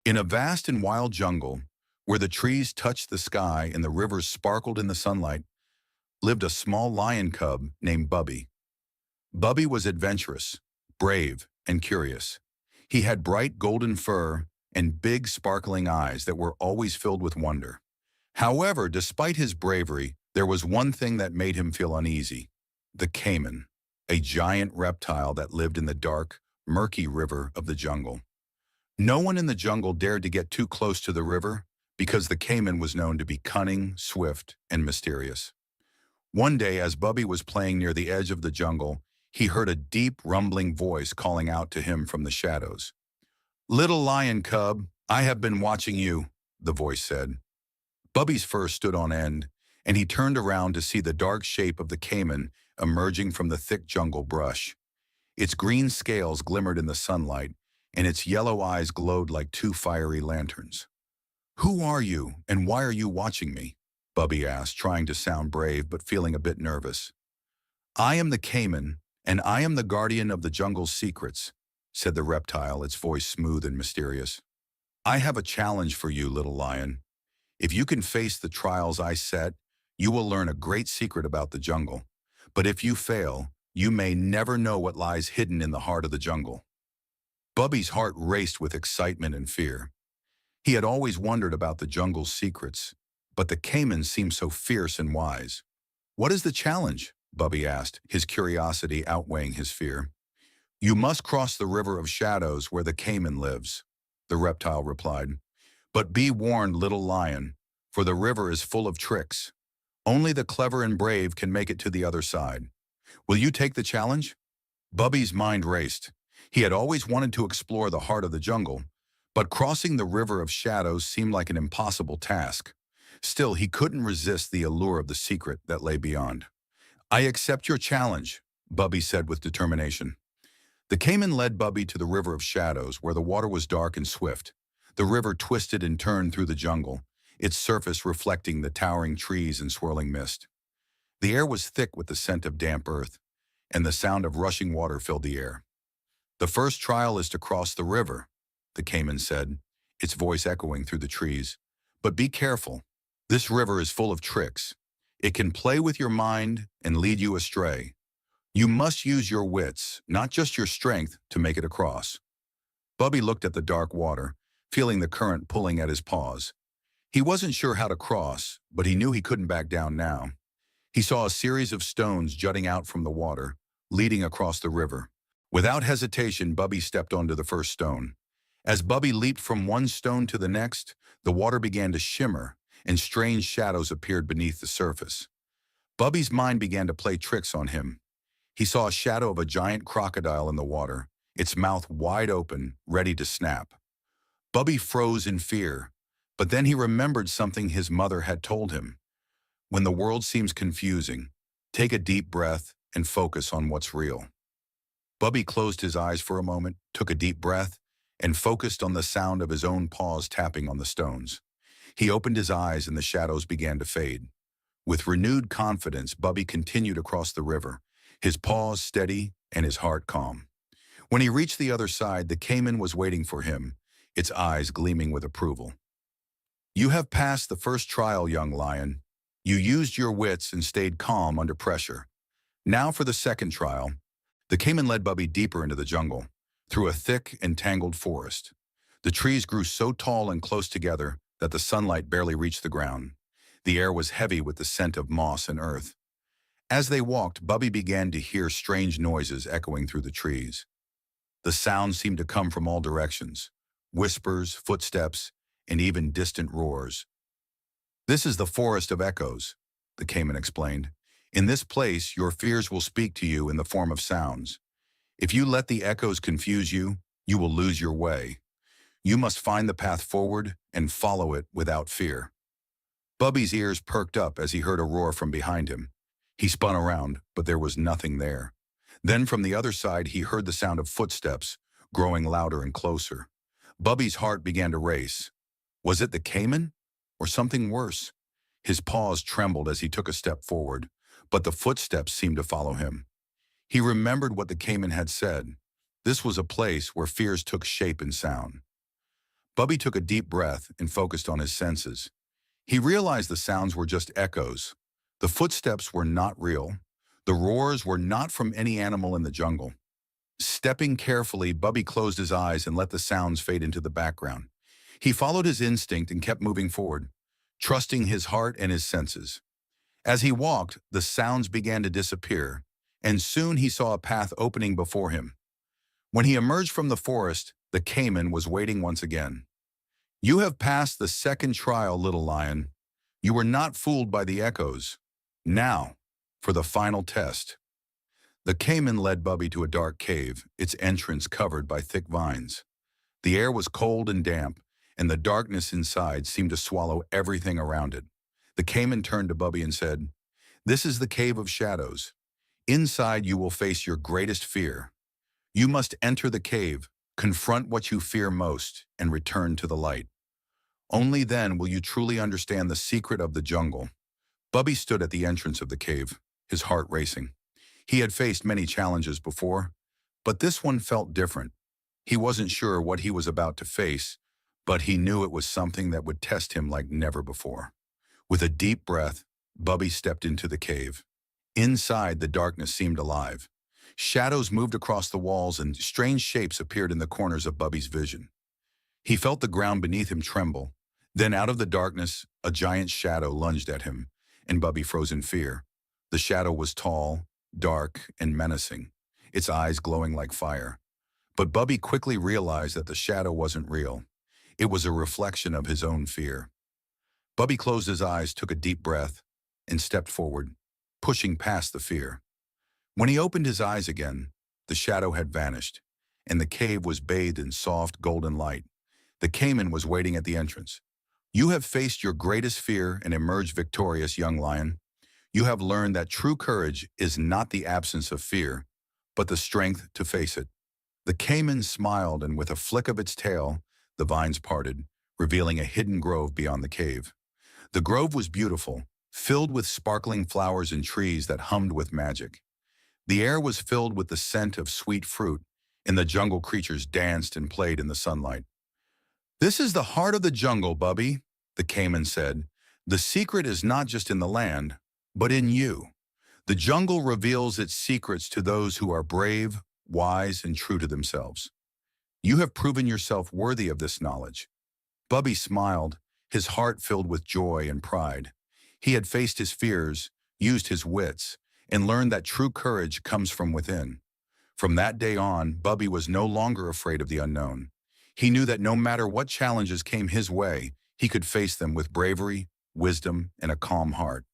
In a vast and wild jungle, where the trees touched the sky and the rivers sparkled in the sunlight, lived a small lion cub named Bubby. Bubby was adventurous, brave, and curious. He had bright golden fur and big sparkling eyes that were always filled with wonder. However, despite his bravery, there was one thing that made him feel uneasy: the Caiman, a giant reptile that lived in the dark, murky river of the jungle. No one in the jungle dared to get too close to the river because the Caiman was known to be cunning, swift, and mysterious. One day, as Bubby was playing near the edge of the jungle, he heard a deep, rumbling voice calling out to him from the shadows. "Little lion cub, I have been watching you," the voice said. Bubby's fur stood on end, and he turned around to see the dark shape of the Caiman emerging from the thick jungle brush. Its green scales glimmered in the sunlight, and its yellow eyes glowed like two fiery lanterns. "Who are you, and why are you watching me?" Bubby asked, trying to sound brave but feeling a bit nervous. "I am the Caiman, and I am the guardian of the jungle's secrets," said the reptile, its voice smooth and mysterious. "I have a challenge for you, little lion. If you can face the trials I set, you will learn a great secret about the jungle. But if you fail, you may never know what lies hidden in the heart of the jungle." Bubby's heart raced with excitement and fear. He had always wondered about the jungle's secrets, but the Caiman seemed so fierce and wise. "What is the challenge?" Bubby asked, his curiosity outweighing his fear. "You must cross the river of shadows where the Caiman lives," the reptile replied. "But be warned, little lion, for the river is full of tricks. Only the clever and brave can make it to the other side. Will you take the challenge?" Bubby's mind raced. He had always wanted to explore the heart of the jungle, but crossing the river of shadows seemed like an impossible task. Still, he couldn't resist the allure of the secret that lay beyond. "I accept your challenge," Bubby said with determination. The Caiman led Bubby to the river of shadows, where the water was dark and swift. The river twisted and turned through the jungle, its surface reflecting the towering trees and swirling mist. The air was thick with the scent of damp earth, and the sound of rushing water filled the air. "The first trial is to cross the river," the Caiman said, its voice echoing through the trees. "But be careful. This river is full of tricks. It can play with your mind and lead you astray. You must use your wits, not just your strength, to make it across." Bubby looked at the dark water, feeling the current pulling at his paws. He wasn't sure how to cross, but he knew he couldn't back down now. He saw a series of stones jutting out from the water, leading across the river. Without hesitation, Bubby stepped onto the first stone. As Bubby leaped from one stone to the next, the water began to shimmer, and strange shadows appeared beneath the surface. Bubby's mind began to play tricks on him. He saw a shadow of a giant crocodile in the water, its mouth wide open, ready to snap. Bubby froze in fear, but then he remembered something his mother had told him. When the world seems confusing, take a deep breath and focus on what's real. Bubby closed his eyes for a moment, took a deep breath, and focused on the sound of his own paws tapping on the stones. He opened his eyes and the shadows began to fade. With renewed confidence, Bubby continued across the river, his paws steady and his heart calm. When he reached the other side, the Caiman was waiting for him, its eyes gleaming with approval. "You have passed the first trial, young lion. You used your wits and stayed calm under pressure. Now for the second trial." The Caiman led Bubby deeper into the jungle, through a thick and tangled forest. The trees grew so tall and close together that the sunlight barely reached the ground. The air was heavy with the scent of moss and earth. As they walked, Bubby began to hear strange noises echoing through the trees. The sounds seemed to come from all directions: whispers, footsteps, and even distant roars. "This is the forest of echoes," the Caiman explained. "In this place, your fears will speak to you in the form of sounds. If you let the echoes confuse you, you will lose your way. You must find the path forward and follow it without fear." Bubby's ears perked up as he heard a roar from behind him. He spun around, but there was nothing there. Then from the other side, he heard the sound of footsteps, growing louder and closer. Bubby's heart began to race. Was it the Caiman, or something worse? His paws trembled as he took a step forward, but the footsteps seemed to follow him. He remembered what the Caiman had said. This was a place where fears took shape and sound. Bubby took a deep breath and focused on his senses. He realized the sounds were just echoes. The footsteps were not real. The roars were not from any animal in the jungle. Stepping carefully, Bubby closed his eyes and let the sounds fade into the background. He followed his instinct and kept moving forward, trusting his heart and his senses. As he walked, the sounds began to disappear, and soon he saw a path opening before him. When he emerged from the forest, the Caiman was waiting once again. "You have passed the second trial, little lion. You were not fooled by the echoes. Now, for the final test." The Caiman led Bubby to a dark cave, its entrance covered by thick vines. The air was cold and damp, and the darkness inside seemed to swallow everything around it. The Caiman turned to Bubby and said, "This is the Cave of Shadows. Inside you will face your greatest fear. You must enter the cave, confront what you fear most, and return to the light. Only then will you truly understand the secret of the jungle." Bubby stood at the entrance of the cave, his heart racing. He had faced many challenges before, but this one felt different. He wasn't sure what he was about to face, but he knew it was something that would test him like never before. With a deep breath, Bubby stepped into the cave. Inside, the darkness seemed alive. Shadows moved across the walls and strange shapes appeared in the corners of Bubby's vision. He felt the ground beneath him tremble. Then out of the darkness, a giant shadow lunged at him, and Bubby froze in fear. The shadow was tall, dark, and menacing, its eyes glowing like fire. But Bubby quickly realized that the shadow wasn't real. It was a reflection of his own fear. Bubby closed his eyes, took a deep breath, and stepped forward, pushing past the fear. When he opened his eyes again, the shadow had vanished, and the cave was bathed in soft, golden light. The Caiman was waiting at the entrance. "You have faced your greatest fear and emerged victorious, young lion. You have learned that true courage is not the absence of fear, but the strength to face it." The Caiman smiled, and with a flick of its tail, the vines parted, revealing a hidden grove beyond the cave. The grove was beautiful, filled with sparkling flowers and trees that hummed with magic. The air was filled with the scent of sweet fruit, and the jungle creatures danced and played in the sunlight. "This is the heart of the jungle, Bubby," the Caiman said. "The secret is not just in the land, but in you. The jungle reveals its secrets to those who are brave, wise, and true to themselves. You have proven yourself worthy of this knowledge." Bubby smiled, his heart filled with joy and pride. He had faced his fears, used his wits, and learned that true courage comes from within. From that day on, Bubby was no longer afraid of the unknown. He knew that no matter what challenges came his way, he could face them with bravery, wisdom, and a calm heart.